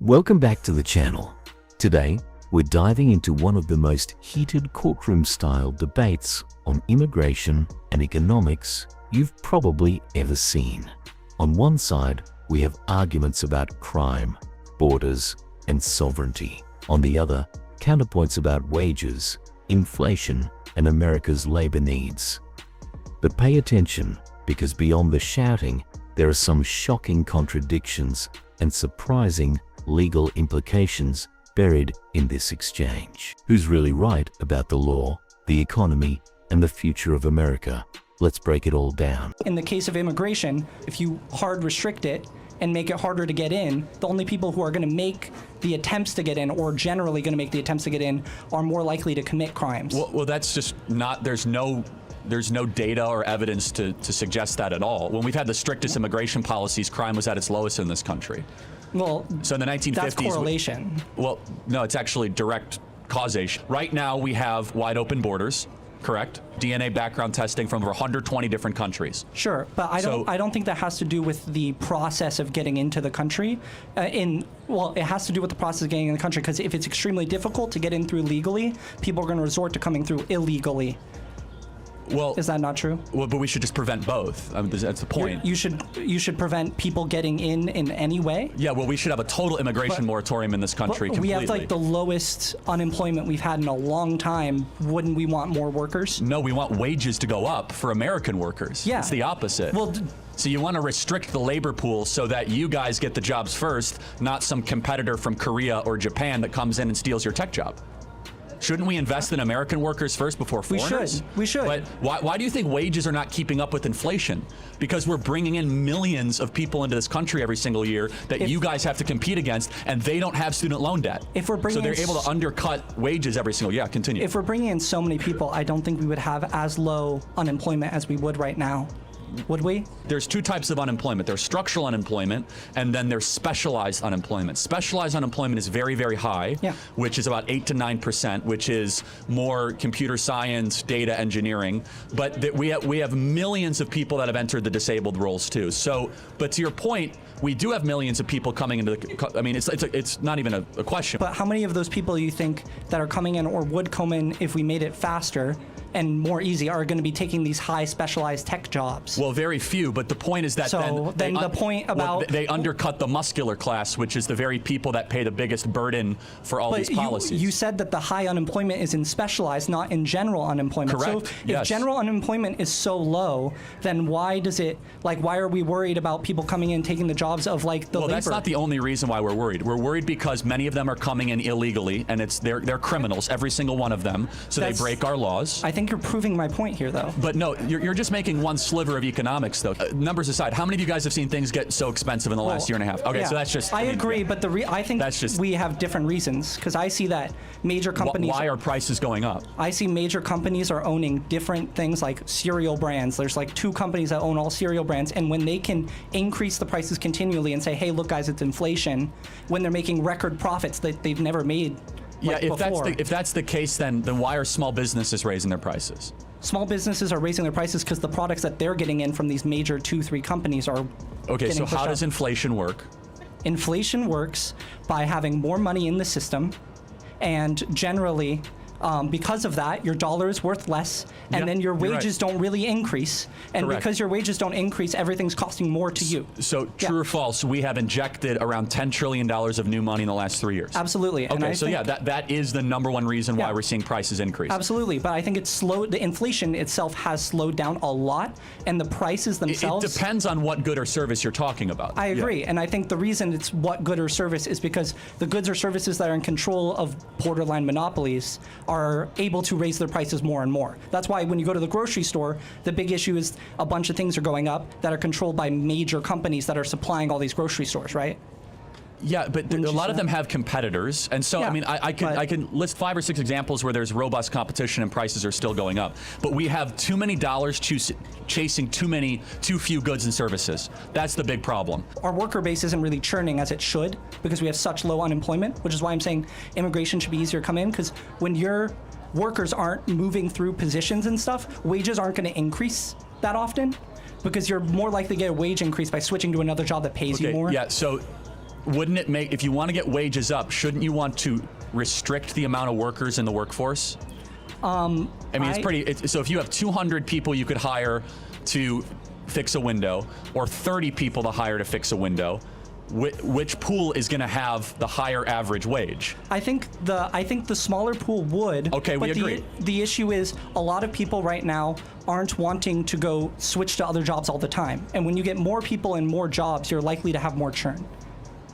Welcome back to the channel. Today, we're diving into one of the most heated courtroom-style debates on immigration and economics you've probably ever seen. On one side, we have arguments about crime, borders, and sovereignty. On the other, counterpoints about wages, inflation, and America's labor needs. But pay attention, because beyond the shouting, there are some shocking contradictions and surprising legal implications buried in this exchange. Who's really right about the law, the economy, and the future of America? Let's break it all down. In the case of immigration, if you hard restrict it and make it harder to get in, the only people who are going to make the attempts to get in, or generally going to make the attempts to get in, are more likely to commit crimes. Well, that's just not, there's no data or evidence to suggest that at all. When we've had the strictest immigration policies, crime was at its lowest in this country. Well, so in the 1950s, that's correlation. Well, no, it's actually direct causation. Right now, we have wide open borders, correct? DNA background testing from over 120 different countries. Sure, but I don't think that has to do with the process of getting into the country. Well, it has to do with the process of getting in the country, because if it's extremely difficult to get in through legally, people are going to resort to coming through illegally. Well, is that not true? Well, but we should just prevent both. I mean, that's the point. You should prevent people getting in any way? Yeah, well, we should have a total immigration moratorium in this country completely. We have like the lowest unemployment we've had in a long time. Wouldn't we want more workers? No, we want wages to go up for American workers. Yeah. It's the opposite. Well, so you want to restrict the labor pool so that you guys get the jobs first, not some competitor from Korea or Japan that comes in and steals your tech job. Shouldn't we invest in American workers first before foreigners? We should. But why do you think wages are not keeping up with inflation? Because we're bringing in millions of people into this country every single year that you guys have to compete against, and they don't have student loan debt. If we're bringing so they're able to undercut wages every single year. Yeah, continue. If we're bringing in so many people, I don't think we would have as low unemployment as we would right now. Would we? There's two types of unemployment. There's structural unemployment, and then there's specialized unemployment. Specialized unemployment is very, very high, which is about 8 to 9%, which is more computer science, data engineering. But we have millions of people that have entered the disabled roles too. So, but to your point, we do have millions of people coming into the, I mean, it's not even a question. But how many of those people you think that are coming in or would come in if we made it faster and more easy are going to be taking these high specialized tech jobs? Well, very few, but the point is that then the point about they undercut the muscular class, which is the very people that pay the biggest burden for all these policies. You said that the high unemployment is in specialized, not in general unemployment. Correct. So if general unemployment is so low, then why are we worried about people coming in taking the jobs of like the labor? Well, that's not the only reason why we're worried. We're worried because many of them are coming in illegally, and they're criminals, every single one of them. So they break our laws. I think you're proving my point here, though. But no, you're just making one sliver of economics, though. Numbers aside, how many of you guys have seen things get so expensive in the last year and a half? Okay, so that's just... I agree, but I think we have different reasons, because I see that major companies... Why are prices going up? I see major companies are owning different things like cereal brands. There's like 2 companies that own all cereal brands, and when they can increase the prices continually and say, hey, look, guys, it's inflation, when they're making record profits that they've never made. Yeah, if that's the case, then why are small businesses raising their prices? Small businesses are raising their prices because the products that they're getting in from these major 2-3 companies are okay, so how does inflation work? Inflation works by having more money in the system, and generally, because of that, your dollar is worth less, and then your wages don't really increase. And because your wages don't increase, everything's costing more to you. So true or false, we have injected around $10 trillion of new money in the last 3 years. Absolutely. Okay, so that is the #1 reason why we're seeing prices increase. Absolutely, but I think it's slowed. The inflation itself has slowed down a lot, and the prices themselves... It depends on what good or service you're talking about. I agree, and I think the reason it's what good or service is because the goods or services that are in control of borderline monopolies are able to raise their prices more and more. That's why when you go to the grocery store, the big issue is a bunch of things are going up that are controlled by major companies that are supplying all these grocery stores, right? Yeah, but a lot of them have competitors, and so I mean, I can list 5 or 6 examples where there's robust competition and prices are still going up. But we have too many dollars chasing too few goods and services. That's the big problem. Our worker base isn't really churning as it should because we have such low unemployment, which is why I'm saying immigration should be easier to come in, because when your workers aren't moving through positions and stuff, wages aren't going to increase that often because you're more likely to get a wage increase by switching to another job that pays you more. Yeah, so wouldn't it make, if you want to get wages up, shouldn't you want to restrict the amount of workers in the workforce? I mean, so if you have 200 people you could hire to fix a window, or 30 people to hire to fix a window, which pool is going to have the higher average wage? I think the smaller pool would. Okay, we agree. The issue is a lot of people right now aren't wanting to go switch to other jobs all the time. And when you get more people and more jobs, you're likely to have more churn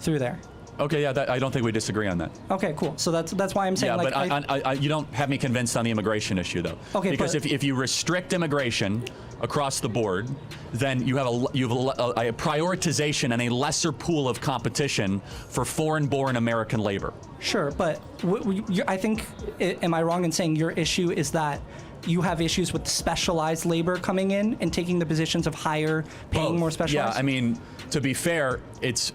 through there. Okay, yeah, I don't think we disagree on that. Okay, cool. So that's why I'm saying. Yeah, but you don't have me convinced on the immigration issue, though. Okay, because if you restrict immigration across the board, then you have a prioritization and a lesser pool of competition for foreign-born American labor. Sure, but I think, am I wrong in saying your issue is that you have issues with specialized labor coming in and taking the positions of higher, paying more specialized? Yeah, I mean, to be fair, it's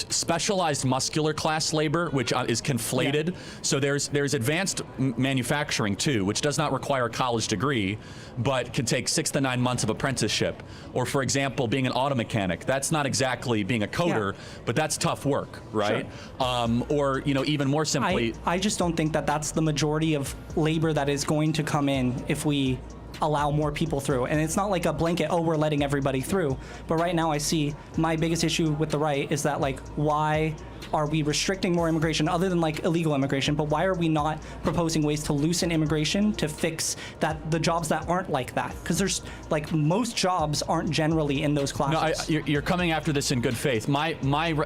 specialized muscular class labor, which is conflated. Yeah. So there's advanced manufacturing too, which does not require a college degree, but can take 6 to 9 months of apprenticeship. Or for example, being an auto mechanic, that's not exactly being a coder, but that's tough work, right? Sure. Or even more simply, I just don't think that that's the majority of labor that is going to come in if we allow more people through. And it's not like a blanket, oh, we're letting everybody through. But right now I see my biggest issue with the right is that, like, why are we restricting more immigration other than like illegal immigration? But why are we not proposing ways to loosen immigration to fix the jobs that aren't like that? Because there's like most jobs aren't generally in those classes. No, you're coming after this in good faith. My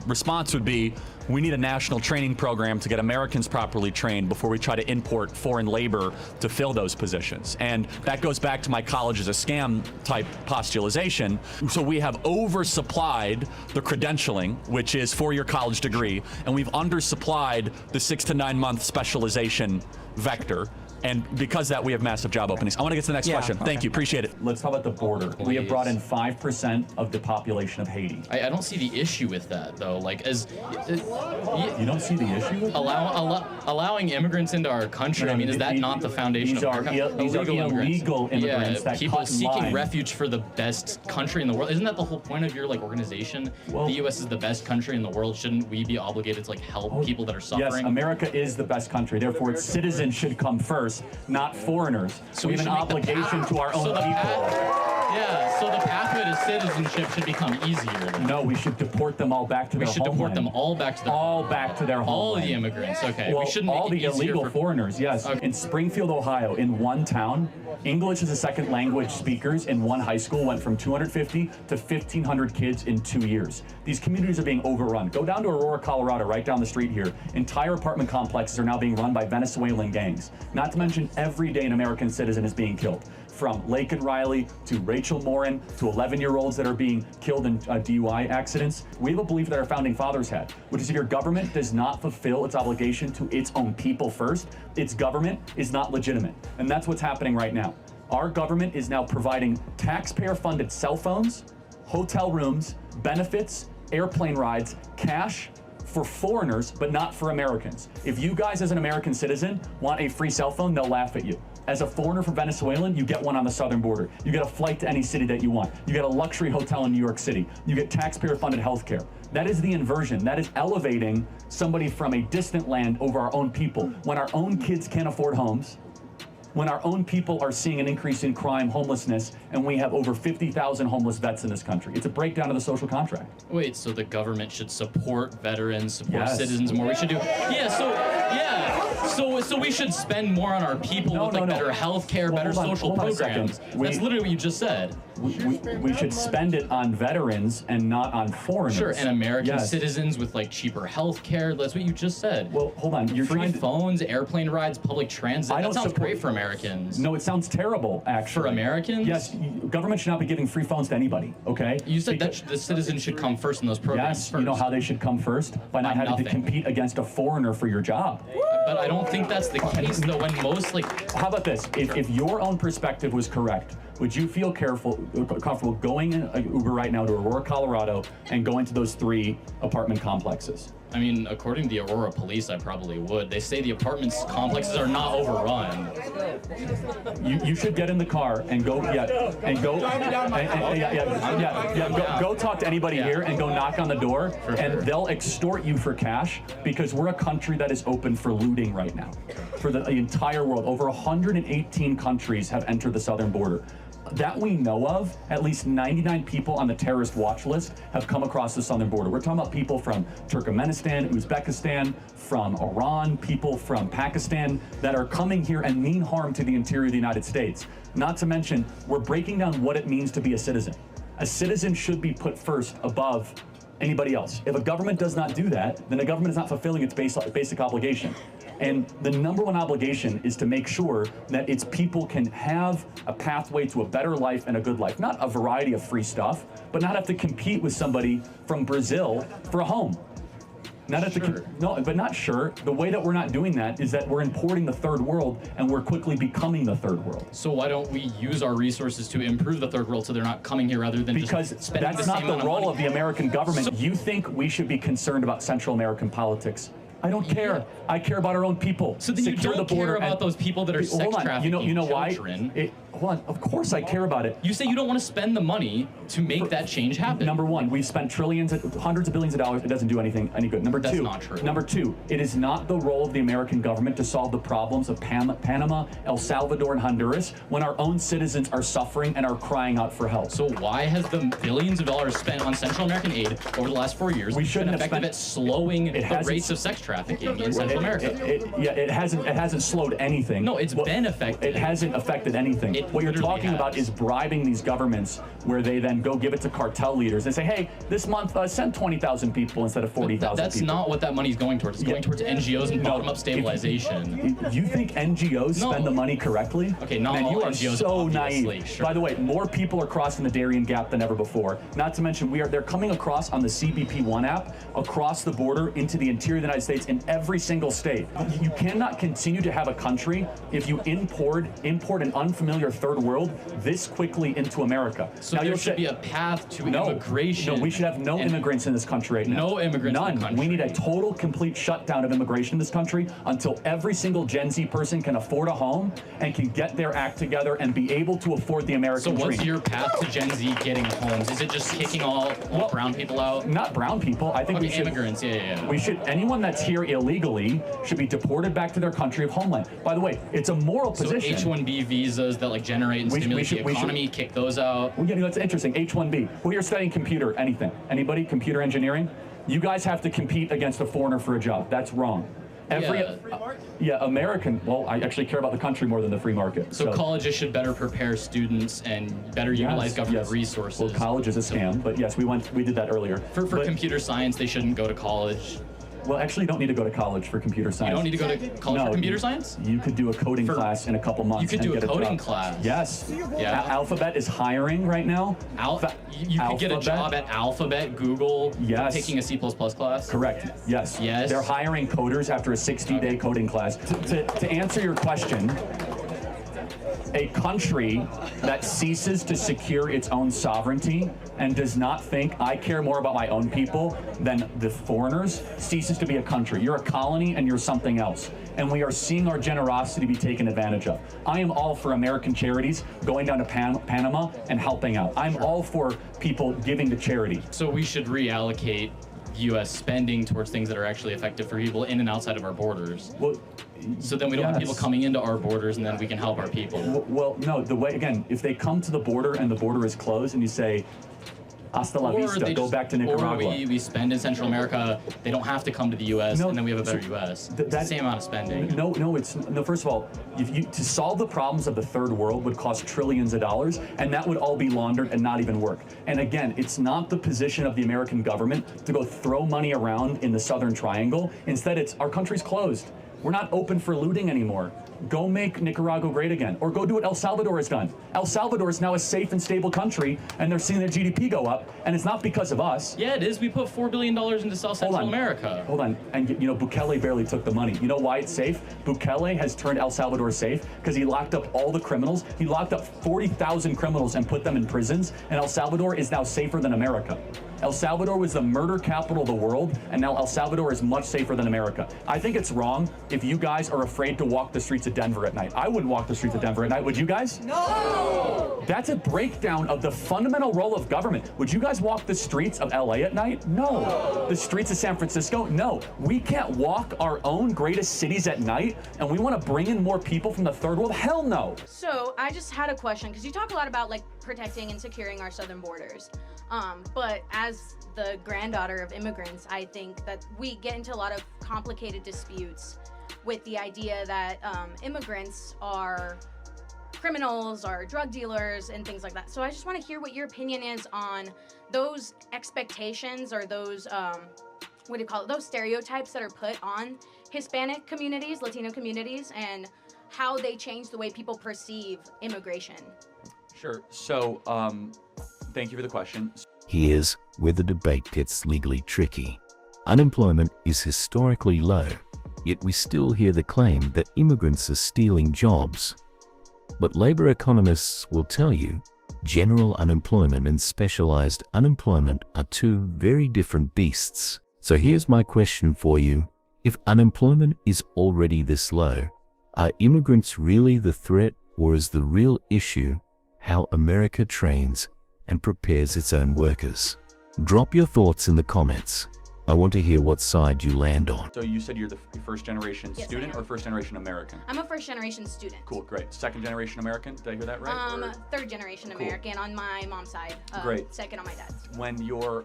response would be, we need a national training program to get Americans properly trained before we try to import foreign labor to fill those positions. And that goes back to my college is a scam type postulation. So we have oversupplied the credentialing, which is 4-year college degree, and we've undersupplied the 6 to 9 month specialization vector. And because of that, we have massive job openings. I want to get to the next question. Okay. Thank you. Appreciate it. Let's talk about the border. We have brought in 5% of the population of Haiti. I don't see the issue with that, though. Like, You don't see the issue with allowing immigrants into our country. I mean, is that not the foundation of America? These are illegal immigrants that people cut in seeking line. refuge for the best country in the world. Isn't that the whole point of your organization? Well, the U.S. is the best country in the world. Shouldn't we be obligated to help people that are suffering? Yes, America is the best country. Therefore, its citizens should come first, not foreigners. So we have an obligation to our own people. So the pathway to citizenship should become easier. Then. No, we should deport them all back to their homeland. We should deport them all back to their homeland. All the immigrants, okay. Well, we shouldn't all make it the illegal foreigners, yes. Okay. In Springfield, Ohio, in one town, English as a second language speakers in one high school went from 250 to 1,500 kids in 2 years. These communities are being overrun. Go down to Aurora, Colorado, right down the street here. Entire apartment complexes are now being run by Venezuelan gangs. Not to mention every day an American citizen is being killed. From Lake and Riley to Rachel Morin to 11-year-olds that are being killed in DUI accidents. We have a belief that our founding fathers had, which is if your government does not fulfill its obligation to its own people first, its government is not legitimate. And that's what's happening right now. Our government is now providing taxpayer-funded cell phones, hotel rooms, benefits, airplane rides, cash for foreigners, but not for Americans. If you guys as an American citizen want a free cell phone, they'll laugh at you. As a foreigner from Venezuelan, you get one on the southern border. You get a flight to any city that you want. You get a luxury hotel in New York City. You get taxpayer-funded healthcare. That is the inversion. That is elevating somebody from a distant land over our own people. When our own kids can't afford homes, when our own people are seeing an increase in crime, homelessness, and we have over 50,000 homeless vets in this country. It's a breakdown of the social contract. Wait, so the government should support veterans, support citizens more? We should do, so we should spend more on our people with better health care, better social programs. That's literally what you just said. We should spend it on veterans and not on foreigners. Sure, and American citizens with cheaper health care. That's what you just said. Well, hold on. You're free phones, airplane rides, public transit. That sounds great for Americans. No, it sounds terrible, actually. For Americans? Yes, government should not be giving free phones to anybody, okay? You said that the citizens should come first in those programs. Yes, you know how they should come first? By not having to compete against a foreigner for your job. But I don't think that's the case, though, when most, How about this? If your own perspective was correct, would you feel comfortable going in Uber right now to Aurora, Colorado, and going to those 3 apartment complexes? I mean, according to the Aurora police, I probably would. They say the apartments complexes are not overrun. You should get in the car and go, go talk to anybody here and go knock on the door, and they'll extort you for cash, because we're a country that is open for looting right now. For the entire world, over 118 countries have entered the southern border. That we know of, at least 99 people on the terrorist watch list have come across the southern border. We're talking about people from Turkmenistan, Uzbekistan, from Iran, people from Pakistan that are coming here and mean harm to the interior of the United States. Not to mention, we're breaking down what it means to be a citizen. A citizen should be put first above anybody else. If a government does not do that, then the government is not fulfilling its basic obligation. And the number one obligation is to make sure that its people can have a pathway to a better life and a good life. Not a variety of free stuff, but not have to compete with somebody from Brazil for a home. Not have to, no, but not sure. The way that we're not doing that is that we're importing the third world, and we're quickly becoming the third world. So why don't we use our resources to improve the third world so they're not coming here rather than because just spending that's the not same the amount role of of the American government. You think we should be concerned about Central American politics? I don't care. I care about our own people. So then Secure you don't the border care about those people that are sex trafficking You know why? children. Hold on. Of course I care about it. You say you don't want to spend the money to make that change happen. Number one, we've spent trillions, hundreds of billions of dollars. It doesn't do anything any good. Number That's two, not true. Number two, it is not the role of the American government to solve the problems of Panama, El Salvador, and Honduras when our own citizens are suffering and are crying out for help. So why has the billions of dollars spent on Central American aid over the last 4 years We shouldn't been have effective spent- at slowing It the hasn't- rates of sex trafficking in Central America? It hasn't slowed anything. No, it's been affected. It hasn't affected anything. It What you're literally talking about has. is bribing these governments, where they then go give it to cartel leaders and say, hey, this month send 20,000 people instead of 40,000 That's people. not what that money's going towards. It's going towards NGOs and bottom-up stabilization. You think NGOs No. spend the money correctly? Okay, not Man, all you are NGOs, so obviously, naive. sure. By the way, more people are crossing the Darien Gap than ever before. Not to mention, they're coming across on the CBP One app across the border into the interior of the United States in every single state. You cannot continue to have a country if you import an unfamiliar third world this quickly into America. So there should be a path to immigration. No, we should have no immigrants in this country right now. No immigrants in the None. country. We need a total, complete shutdown of immigration in this country until every single Gen Z person can afford a home and can get their act together and be able to afford the American So what's dream. your path to Gen Z getting homes? Is it just kicking all brown people out? Not brown people. I think Okay, we should. immigrants, yeah. We should. Anyone that's here illegally should be deported back to their country of homeland. By the way, it's a moral So position. H-1B visas that generate and stimulate the economy, kick those out. Well, yeah, that's interesting. H-1B. Who here studying computer? Anything? Anybody? Computer engineering? You guys have to compete against a foreigner for a job. That's wrong. American. Well, I actually care about the country more than the free market. So colleges should better prepare students and better utilize government resources. Well, college is a scam, but yes, we did that earlier. For computer science, they shouldn't go to college. Well, actually, you don't need to go to college for computer science. You don't need to go to college for computer science? You could do a coding class in a couple months. You could do and a get coding job. class. Yes. Yeah. Alphabet is hiring right now. You could get a job at Alphabet, Google, taking a C++ class? Correct. Yes. Yes. They're hiring coders after a 60-day coding class. To answer your question, a country that ceases to secure its own sovereignty and does not think, I care more about my own people than the foreigners, ceases to be a country. You're a colony and you're something else. And we are seeing our generosity be taken advantage of. I am all for American charities going down to Panama and helping out. I'm all for people giving to charity. So we should reallocate U.S. spending towards things that are actually effective for people in and outside of our borders. Well, so then we don't have people coming into our borders, and then we can help our people. Well, no, if they come to the border and the border is closed and you say, hasta la vista, go back to Nicaragua. Or we spend in Central America, they don't have to come to the U.S., and then we have a better U.S. It's the same amount of spending. No, first of all, to solve the problems of the third world would cost trillions of dollars, and that would all be laundered and not even work. And again, it's not the position of the American government to go throw money around in the Southern Triangle. Instead, it's our country's closed. We're not open for looting anymore. Go make Nicaragua great again, or go do what El Salvador has done. El Salvador is now a safe and stable country, and they're seeing their GDP go up, and it's not because of us. Yeah, it is. We put $4 billion into South Central America. Hold on, and Bukele barely took the money. You know why it's safe? Bukele has turned El Salvador safe because he locked up all the criminals. He locked up 40,000 criminals and put them in prisons, and El Salvador is now safer than America. El Salvador was the murder capital of the world, and now El Salvador is much safer than America. I think it's wrong if you guys are afraid to walk the streets of Denver at night. I wouldn't walk the streets of Denver at night, would you guys? No! That's a breakdown of the fundamental role of government. Would you guys walk the streets of LA at night? No. The streets of San Francisco? No. We can't walk our own greatest cities at night, and we want to bring in more people from the third world? Hell no. So I just had a question, because you talk a lot about like protecting and securing our southern borders. But as the granddaughter of immigrants, I think that we get into a lot of complicated disputes with the idea that immigrants are criminals or drug dealers and things like that. So I just want to hear what your opinion is on those expectations or those, what do you call it, those stereotypes that are put on Hispanic communities, Latino communities, and how they change the way people perceive immigration. Sure. So, thank you for the question. Here's where the debate gets legally tricky. Unemployment is historically low, yet we still hear the claim that immigrants are stealing jobs. But labor economists will tell you, general unemployment and specialized unemployment are two very different beasts. So here's my question for you. If unemployment is already this low, are immigrants really the threat, or is the real issue how America trains and prepares its own workers? Drop your thoughts in the comments. I want to hear what side you land on. So you said you're the first generation Yes, student I am. or first generation American? I'm a first generation student. Cool, great. Second generation American? Did I hear that right? Or- Third generation Cool. American on my mom's side. Great. Second on my dad's. When your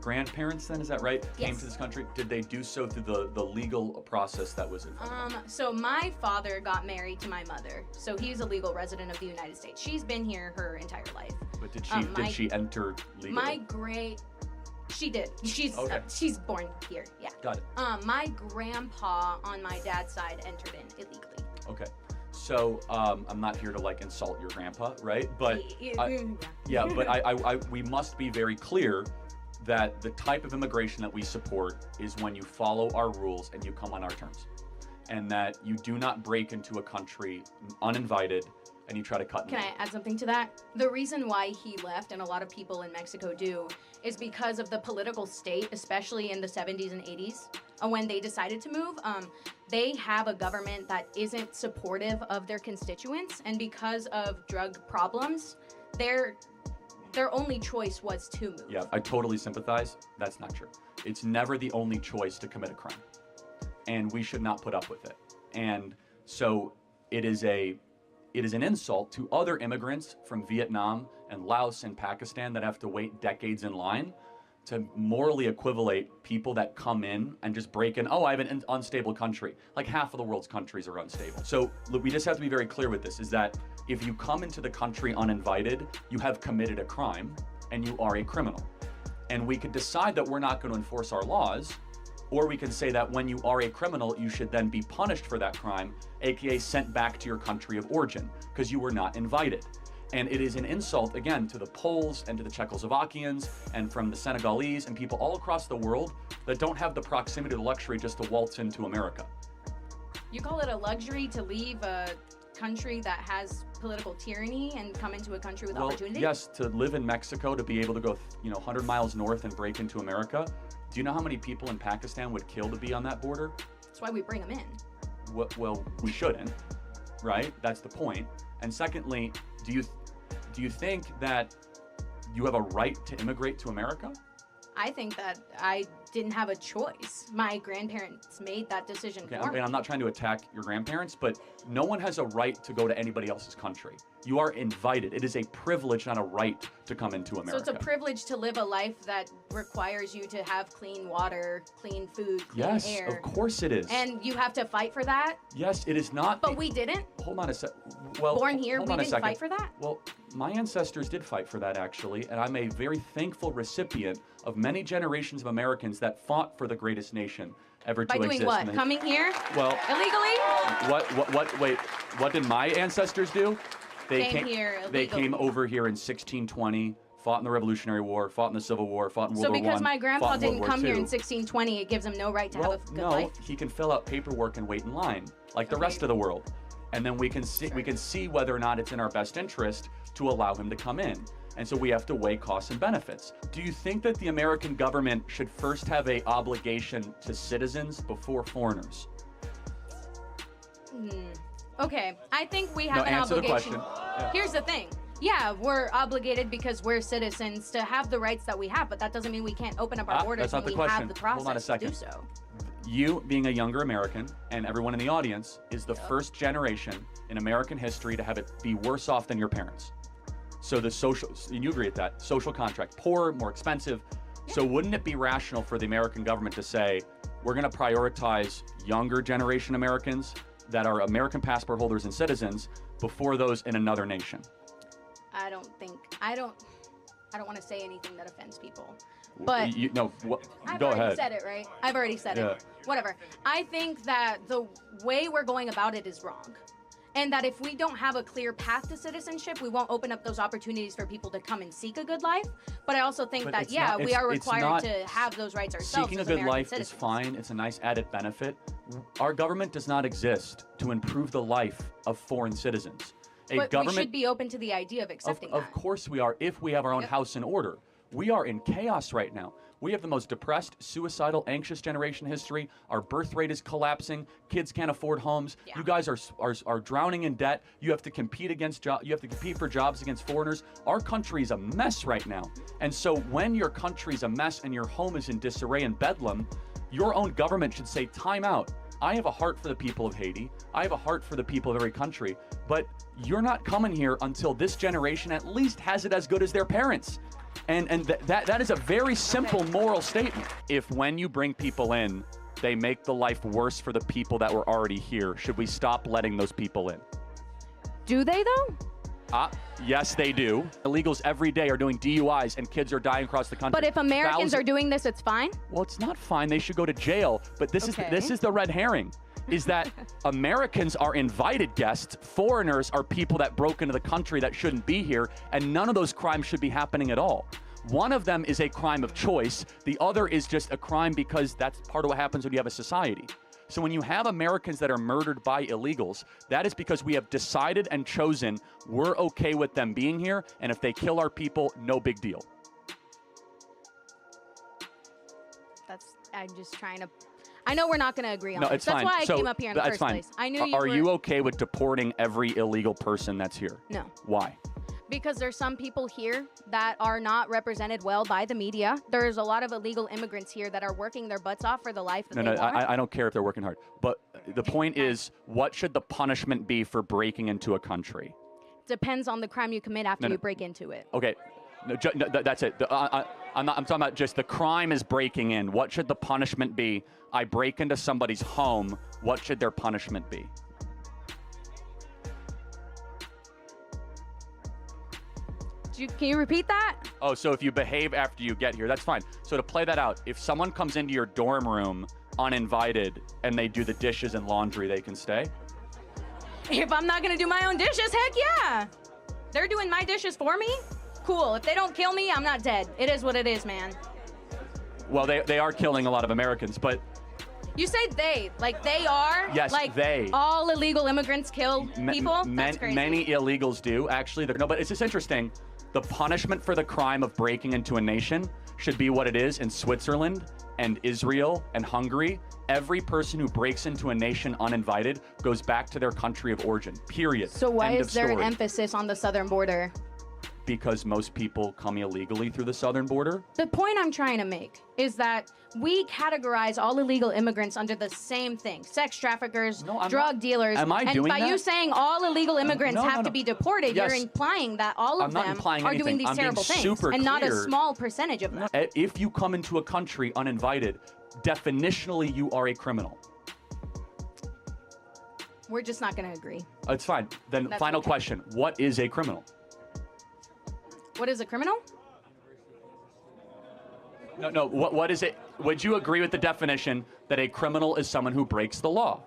grandparents, then, is that right, came Yes. to this country, did they do so through the legal process that was in front of them? So my father got married to my mother, so he's a legal resident of the United States. She's been here her entire life. But did she enter legally? She did. Okay. She's born here. Yeah. Got it. My grandpa on my dad's side entered in illegally. Okay. So I'm not here to like insult your grandpa, right? But we must be very clear that the type of immigration that we support is when you follow our rules and you come on our terms, and that you do not break into a country uninvited and you try to cut. Can I add something to that? The reason why he left, and a lot of people in Mexico do, is because of the political state, especially in the 70s and 80s, when they decided to move. They have a government that isn't supportive of their constituents, and because of drug problems, their only choice was to move. Yeah, I totally sympathize. That's not true. It's never the only choice to commit a crime, and we should not put up with it. And so it is an insult to other immigrants from Vietnam and Laos and Pakistan that have to wait decades in line to morally equivalate people that come in and just break in. Oh, I have an unstable country. Like half of the world's countries are unstable. So look, we just have to be very clear with this, is that if you come into the country uninvited, you have committed a crime and you are a criminal. And we could decide that we're not going to enforce our laws, or we can say that when you are a criminal, you should then be punished for that crime, aka sent back to your country of origin, because you were not invited. And it is an insult, again, to the Poles and to the Czechoslovakians and from the Senegalese and people all across the world that don't have the proximity to luxury just to waltz into America. You call it a luxury to leave a country that has political tyranny and come into a country with opportunity? Yes, to live in Mexico, to be able to go 100 miles north and break into America. Do you know how many people in Pakistan would kill to be on that border? That's why we bring them in. Well, we shouldn't, right? That's the point. And secondly, do you think that you have a right to immigrate to America? I think that I didn't have a choice. My grandparents made that decision for me. I'm not trying to attack your grandparents, but no one has a right to go to anybody else's country. You are invited. It is a privilege, not a right, to come into America. So it's a privilege to live a life that requires you to have clean water, clean food, clean air. Yes, of course it is. And you have to fight for that? Yes, it is not. But we didn't? Hold on a sec. Well, born here, hold we on a didn't second. fight for that? Well, my ancestors did fight for that, actually, and I'm a very thankful recipient of many generations of Americans that fought for the greatest nation ever to By exist. doing what? Coming here? Well, illegally? Wait, what did my ancestors do? Came here illegally. They came over here in 1620, fought in the Revolutionary War, fought in the Civil War, fought in World War I. So because my grandpa fought in World didn't War come here in II. 1620, it gives him no right to have a good life? He can fill out paperwork and wait in line like the rest of the world. And then we can see whether or not it's in our best interest to allow him to come in. And so we have to weigh costs and benefits. Do you think that the American government should first have an obligation to citizens before foreigners? Okay, I think we have an answer the obligation. question. Yeah. Here's the thing. Yeah, we're obligated because we're citizens to have the rights that we have, but that doesn't mean we can't open up our borders that's not when the we question. have the process Hold on a second. to do so. You, being a younger American, and everyone in the audience, is the first generation in American history to have it be worse off than your parents. So the social, and you agree with that, social contract, poorer, more expensive. So wouldn't it be rational for the American government to say, we're going to prioritize younger generation Americans that are American passport holders and citizens before those in another nation? I don't want to say anything that offends people. But No, I've go already ahead. said it, right? I've already said it. Whatever. I think that the way we're going about it is wrong. And that if we don't have a clear path to citizenship, we won't open up those opportunities for people to come and seek a good life. But I also think that, we are required to have those rights ourselves. Seeking a as good American life citizens. is fine. It's a nice added benefit. Our government does not exist to improve the life of foreign citizens. But we should be open to the idea of accepting that. Of course we are, if we have our own house in order. We are in chaos right now. We have the most depressed, suicidal, anxious generation in history. Our birth rate is collapsing. Kids can't afford homes. You guys are drowning in debt. You have to compete you have to compete for jobs against foreigners. Our country is a mess right now. And so when your country's a mess and your home is in disarray and bedlam, your own government should say, time out. I have a heart for the people of Haiti. I have a heart for the people of every country. But you're not coming here until this generation at least has it as good as their parents. And that is a very simple moral statement. If when you bring people in, they make the life worse for the people that were already here, should we stop letting those people in? Do they, though? Yes, they do. Illegals every day are doing DUIs and kids are dying across the country. But if Americans are doing this, it's fine? Well, it's not fine. They should go to jail. But this is the red herring, is that Americans are invited guests. Foreigners are people that broke into the country that shouldn't be here, and none of those crimes should be happening at all. One of them is a crime of choice. The other is just a crime because that's part of what happens when you have a society. So when you have Americans that are murdered by illegals, that is because we have decided and chosen we're okay with them being here, and if they kill our people, no big deal. I'm just trying to, I know we're not going to agree on No, this. it's That's fine. why I So, came up here in the that's first fine. place. I knew Are you okay with deporting every illegal person that's here? No. Why? Because there's some people here that are not represented well by the media. There's a lot of illegal immigrants here that are working their butts off for the life that they want. I don't care if they're working hard. But the point is, what should the punishment be for breaking into a country? Depends on the crime you commit after you break into it. Okay, that's it. I'm talking about just the crime is breaking in. What should the punishment be? I break into somebody's home. What should their punishment be? Can you repeat that? Oh, so if you behave after you get here, that's fine. So to play that out, if someone comes into your dorm room uninvited and they do the dishes and laundry, they can stay? If I'm not going to do my own dishes, heck yeah. They're doing my dishes for me? Cool. If they don't kill me, I'm not dead. It is what it is, man. Well, they are killing a lot of Americans, but... You say they. Like they are? Yes, like they. All illegal immigrants kill people? That's crazy. Many illegals do, actually. No, but it's just interesting. The punishment for the crime of breaking into a nation should be what it is in Switzerland and Israel and Hungary. Every person who breaks into a nation uninvited goes back to their country of origin, period. So why End is of there an story. emphasis on the southern border? Because most people come illegally through the southern border. The point I'm trying to make is that we categorize all illegal immigrants under the same thing. Sex traffickers, drug dealers. Am I and doing by that? you saying all illegal immigrants have to be deported, Yes. you're implying that all of I'm not them implying are doing anything. these I'm being terrible things. super And not a clear. small percentage of them. If you come into a country uninvited, definitionally you are a criminal. We're just not going to agree. It's fine. Then That's final okay. question. What is a criminal? What is a criminal? No, what is it? Would you agree with the definition that a criminal is someone who breaks the law?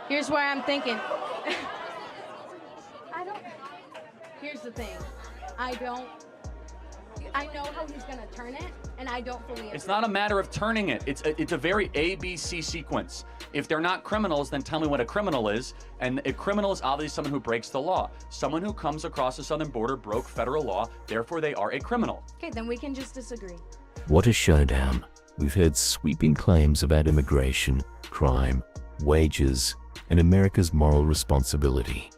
Here's where I'm thinking. Here's the thing. I I know how he's gonna turn it, and I don't fully agree. It's not a matter of turning it. It's a very ABC sequence. If they're not criminals, then tell me what a criminal is. And a criminal is obviously someone who breaks the law. Someone who comes across the southern border broke federal law, therefore they are a criminal. Okay, then we can just disagree. What a showdown. We've heard sweeping claims about immigration, crime, wages, and America's moral responsibility.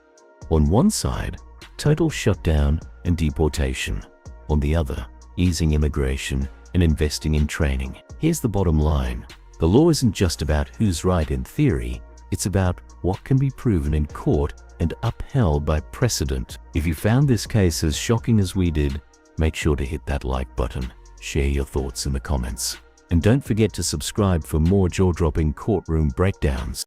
On one side, total shutdown and deportation. On the other, easing immigration and investing in training. Here's the bottom line. The law isn't just about who's right in theory, it's about what can be proven in court and upheld by precedent. If you found this case as shocking as we did, make sure to hit that like button, share your thoughts in the comments, and don't forget to subscribe for more jaw-dropping courtroom breakdowns.